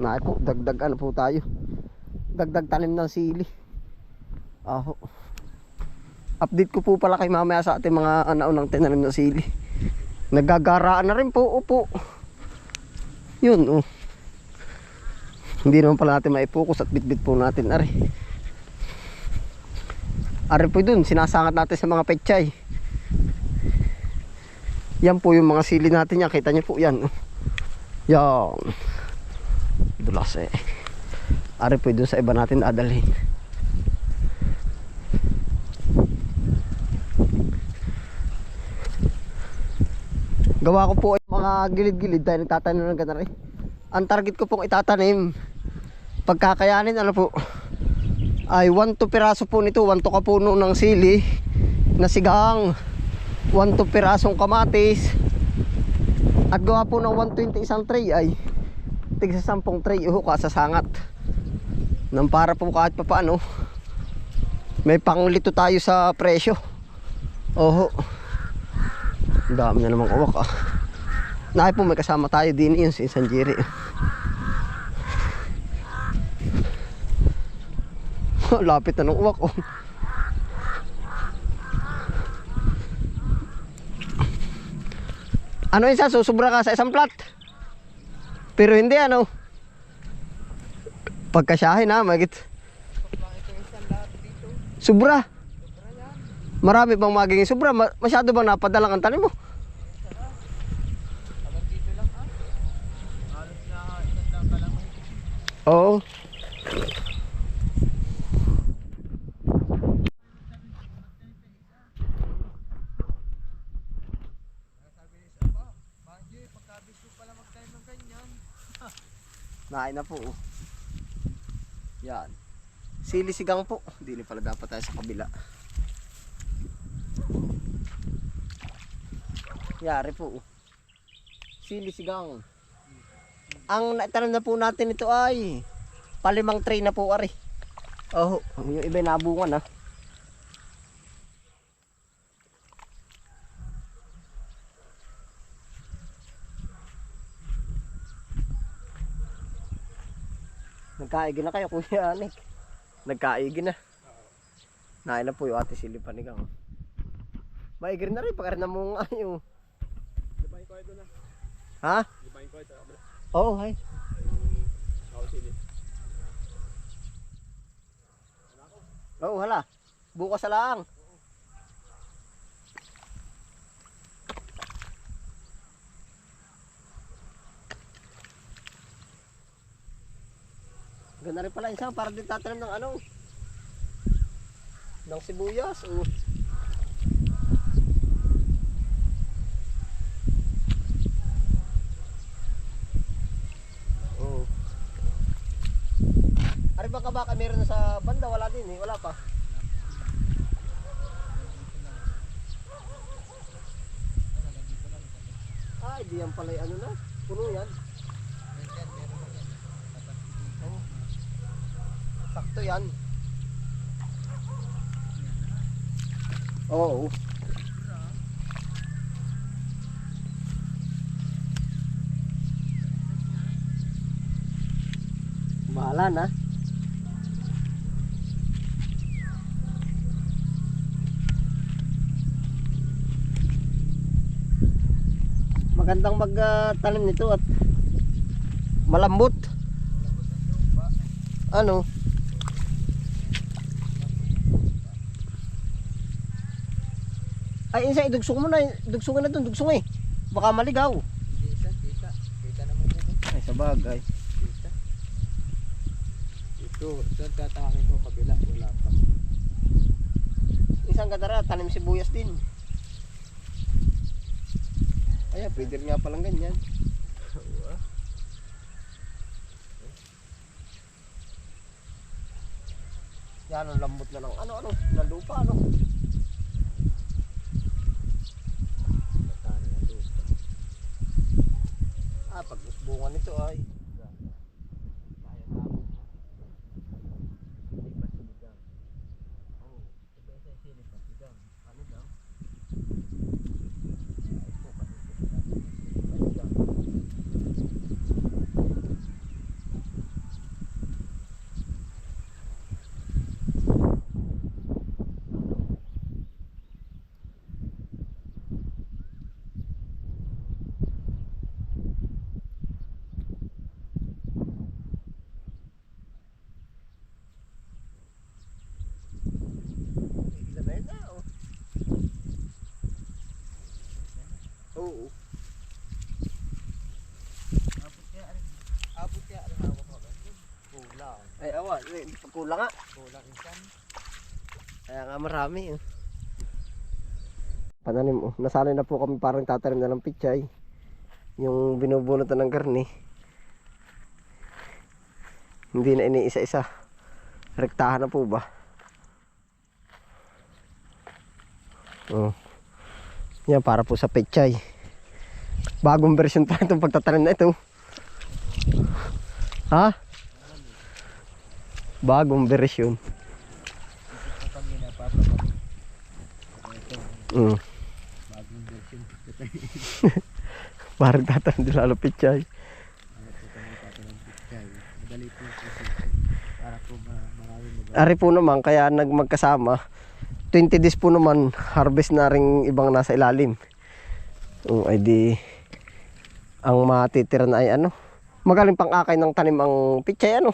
Na po, dagdag ano po tayo. Dagdag tanim ng sili. Aho. Update ko po pala kay mamaya sa ating mga naunang tinanim ng sili. Nagagaraan na rin po, upo. Yun, oh. Hindi naman pala natin maipokus at bitbit po natin, ari. Ari po dun, sinasangat natin sa mga pechay. Yan po yung mga sili natin yan, kita nyo po yan, oh. Yan. Dulas eh. Ari po dun sa iba natin dadalhin. Gawa ko po ay mga gilid-gilid dahil nagtatanim ng ganari. Ang target ko pong itatanim, pagkakayanin ano po, ay 1-2 piraso po nito, 1-2 kapuno ng sili na sigang, 1-2 pirasong kamatis, at gawa po ng 120 isang tray ay tigsa 10 tray uho sa sangat. Nang para po kahit pa paano may panglito tayo sa presyo. Oho. Ang dami na namang uwak ah. Nakay po may kasama tayo din yun si Sanjiri. Lapit na ng uwak oh. Ano isa, susubra ka sa isang plat? Pero hindi ano. Pagkasyahin ha, magit. Subra. Marami bang magiging sobra? Masyado bang napadalang ang tanim mo? Oo. Nain na po. Yan. Sili sigang po. Hindi pala dapat tayo sa kabila. Yari po. Sili sigang. Ang naitanim na po natin ito ay palimang tray na po ari. Oh, yung iba nabungan ha. Nagkaigin na kayo Kuya Anik. Nagkaigin na. Nain na po yung ate sili panigang. Maigir na rin pagkarin na mong ayo. Libahin ko ito na. Ha? Libahin ko ito. Oo, hay. Oo, hala. Bukas na lang. Ganda rin pala isa para din tatanim ng ano. Ng sibuyas. Ari ba ka baka meron sa banda? Wala din eh, wala pa. Ay, di yan pala ano na, puno yan. Oh. Sakto yan. Oo. Bahala na. Magandang magtanim nito at malambot. Ano? Ay, insa idugsong mo na, dugsongin na doon, dugsong eh. Baka maligaw. Kita naman po. Ay, sa bagay. Ito, saan tatakin ko kabila, wala pa. Isang kadara, tanim sibuyas din. Ay, pwede rin nga palang ganyan. Yan, ang lambot na ng ano, ng lupa, ano. Ah, pag usbungan nito ay Ay, awa. Kulang nga. Kulang isan. Kaya nga marami. Pananim. Nasanay na po kami parang tatanim na ng pichay. Yung binubunutan ng garni. Hindi na iniisa-isa. Rektahan na po ba? Oh. Yan para po sa pechay. Bagong version pa itong pagtatanim na ito. Ha? Bagong version. Ito kami napapagod. Bagong version. Parang tatanim din lalo pechay. Madali po kasi para po marami magawa. Ari po naman kaya magkasama 20 days po naman harvest na rin ibang nasa ilalim. Ay di ang matitira na ay ano, magaling pang akay ng tanim ang pichay ano.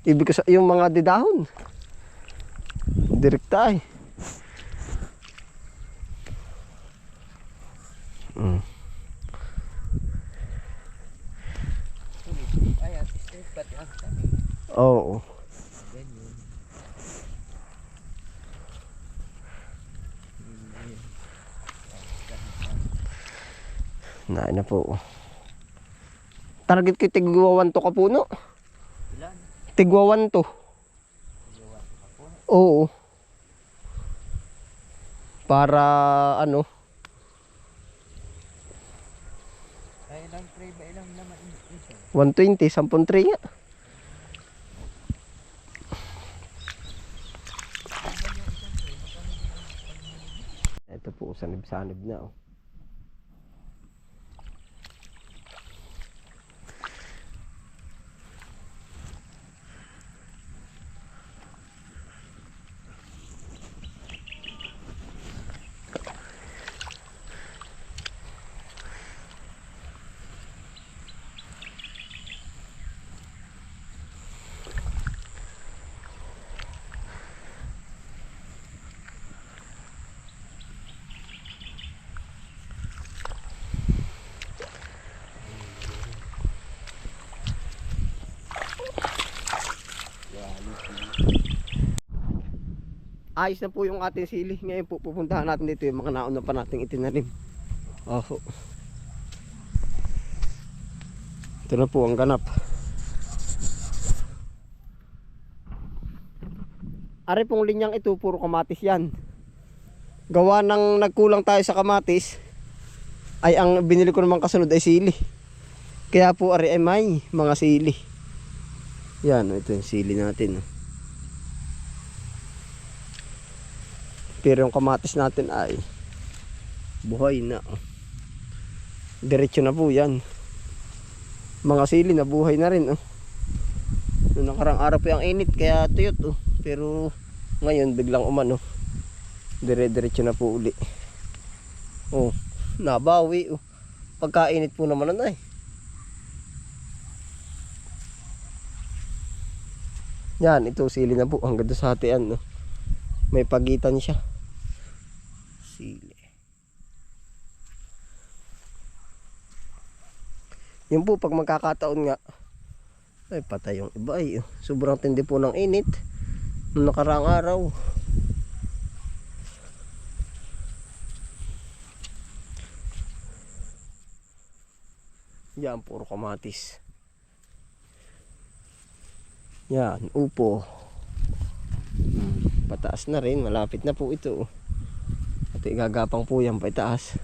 Ibig ko yung mga didahon. Direkta ay. Ay, at straight pati ang kami. Oo. Ganyan. Na po. Target ko tigwa 1 to kapuno. Ilan? Tigwa 1 to. Oo. Para ano? Ay, ilang tray ba? Ilang naman isa? 120, 10 tray nga. Ito po, sanib-sanib na oh. Ayos na po yung ating sili. Ngayon po pupuntahan natin dito yung mga nauna pa nating itinanim. Oh. Ito na po ang ganap. Ari pong linyang ito puro kamatis yan. Gawa ng nagkulang tayo sa kamatis ay ang binili ko naman kasunod ay sili. Kaya po ari ay may mga sili. Yan, ito yung sili natin. Pero yung kamatis natin ay buhay na. Diretso na po yan. Mga sili na buhay na rin. Noong nakarang araw po yung init kaya tuyot. Pero ngayon biglang umano. Dire-diretso na po uli. Nabawi. Pagkainit po naman na ay. Yan, ito sili na po. Hanggang sa hatian. May pagitan siya. Sili. Yun po pag magkakataon nga ay patay yung iba ay. Sobrang tindi po ng init noong nakaraang araw. Yan puro kamatis. Yan upo. Pataas na rin, malapit na po ito. At igagapang po yan paitaas.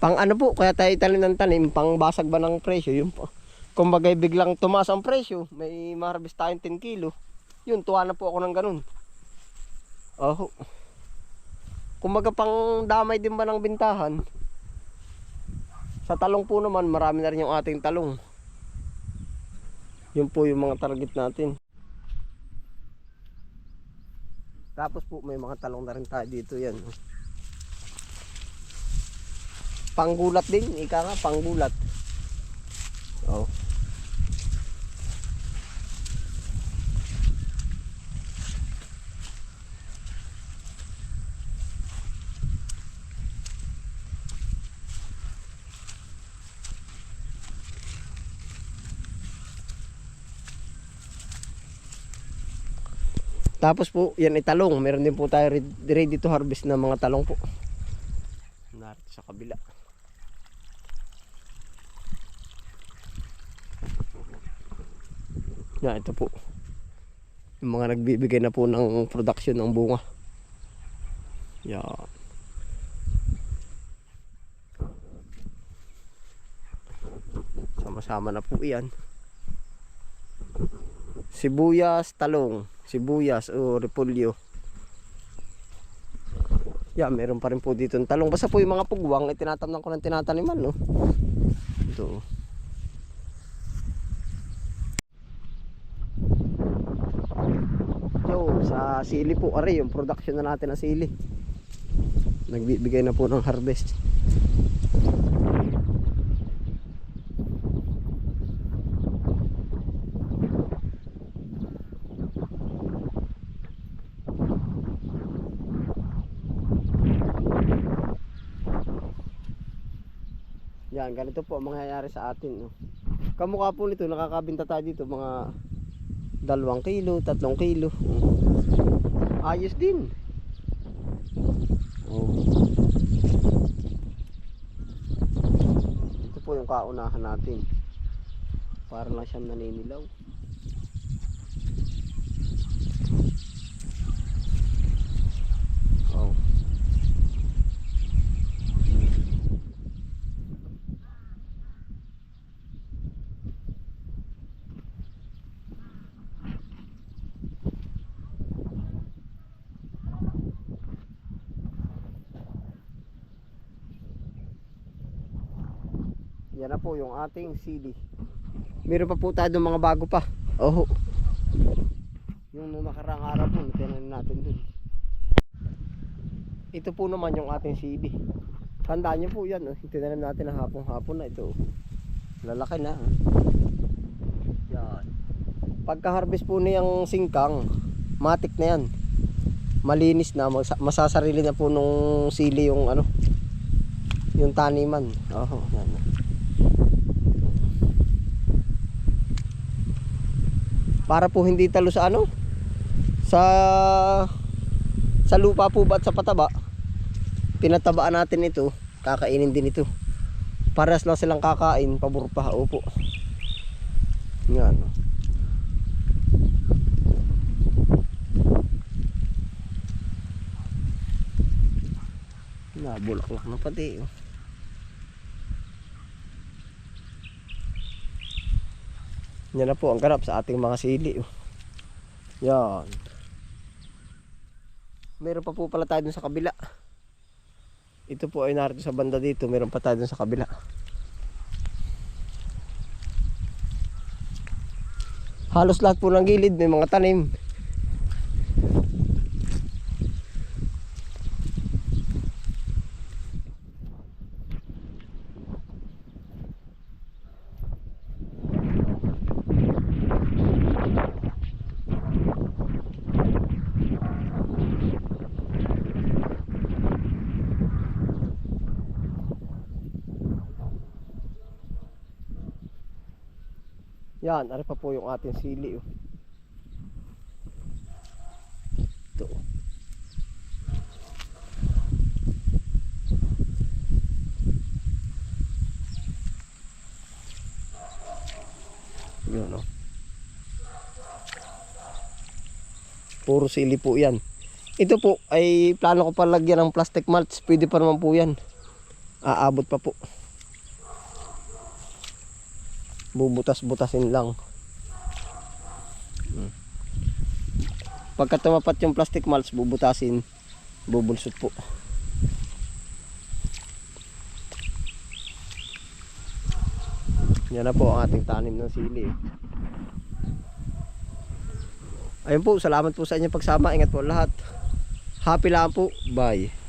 Pang ano po, kaya tayo italim ng tanim, pang basag ba ng presyo, yun po. Kung bagay biglang tumaas ang presyo, may ma-harvest tayong 10 kilo. Yun, tuwa na po ako ng ganun. Kumbaga pang damay din ba ng bintahan. Sa talong po naman, marami na rin yung ating talong. Yun po yung mga target natin. Tapos po may mga talong na rin tayo dito yan. Panggulat din, ika nga, panggulat. Oh. Tapos po, yan ay talong. Meron din po tayo ready to harvest na mga talong po. Narito sa kabila. Yan, ito po. Yung mga nagbibigay na po ng production ng bunga. Yan. Sama-sama na po yan. Sibuyas, talong. Sibuyas o repolyo. Yan, meron pa rin po dito ng talong. Basta po yung mga pugwang ay tinatamnan ko ng tinataniman, no? Ito. So, sa sili po, are yung production na natin ng sili. Nagbibigay na po ng harvest. Yan, ganito po ang mangyayari sa atin, no? Kamukha po nito, nakakabinta tayo dito mga 2 kilo, 3 kilo. Ayos din. Oh. Ito po yung kaunahan natin. Para lang siyang naninilaw. Oh. Yan na po yung ating sili. Meron pa po tayo ng mga bago pa. Oh. Yung nung nakarang araw po, tinanim natin dun. Ito po naman yung ating sili. Tandaan nyo po yan, oh. Tinanim natin na hapon-hapon na ito. Lalaki na. Yan. Pagka-harvest po niyang singkang, matik na yan. Malinis na, masasarili na po nung sili yung ano, yung taniman. Oh, yan. Para po hindi talo sa ano, sa lupa po ba at sa pataba, pinatabaan natin ito, kakainin din ito. Paras lang silang kakain, pabor pa. Opo. Yan. Nabulaklak na pati, oh. Yan na po ang ganap sa ating mga sili, oh. Yan. Meron pa po pala tayo dun sa kabila. Ito po ay narito sa banda dito. Meron pa tayo dun sa kabila. Halos lahat po ng gilid may mga tanim. Yan, ari pa po yung ating sili, oh. Ito. Yun, oh. Puro sili po yan. Ito po ay plano ko pa lagyan ng plastic mulch. Pwede pa naman po yan. Aabot pa po. Bubutas-butasin lang. Pagka tumapat yung plastic mulch, bubutasin, bubulsot po. Yan na po ang ating tanim ng sili. Ayun po, salamat po sa inyong pagsama. Ingat po lahat. Happy lang po. Bye.